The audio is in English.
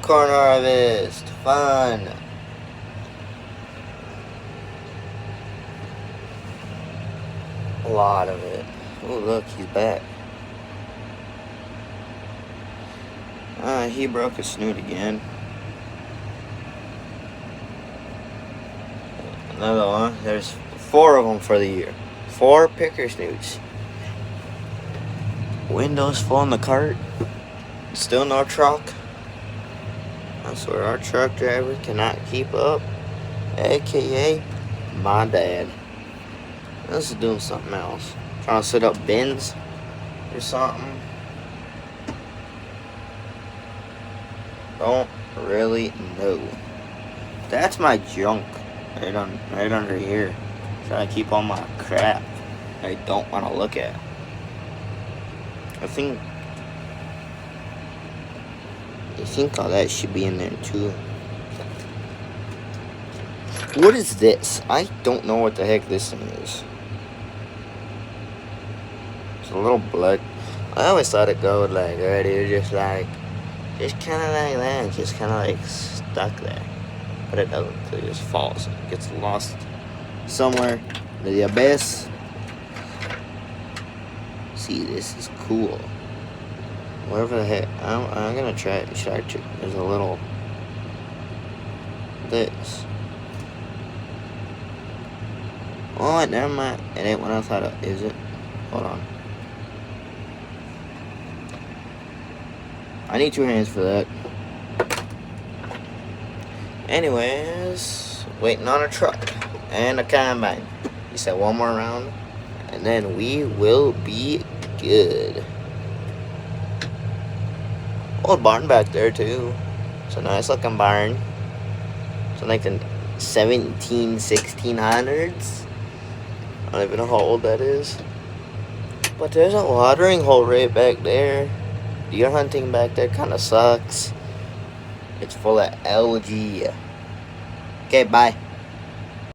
Corn harvest. Fun. A lot of it. Oh, look, he's back. He broke his snoot again. Another one. There's 4 of them for the year. 4 picker snoots. Windows full in the cart. Still no truck. I swear our truck driver cannot keep up. AKA my dad. This is doing something else. Trying to set up bins or something. Don't really know. That's my junk right under here. Trying to keep all my crap I don't want to look at. I think all that should be in there too. What is this? I don't know what the heck this thing is. It's a little blood. I always thought it go like right here, just kind of like that, just kind of like stuck there. But it doesn't. It just falls. It gets lost somewhere in the abyss. See, this is cool. Whatever the heck, I'm gonna try it. There's a little this. Oh, never mind. It ain't what I thought it is. It? Hold on. I need 2 hands for that. Anyways, waiting on a truck and a combine. He said 1 more round, and then we will be good. Old barn back there too. It's a nice looking barn. It's like the 1600s. I don't even know how old that is. But there's a watering hole right back there. Deer hunting back there kind of sucks. It's full of algae. Okay, bye.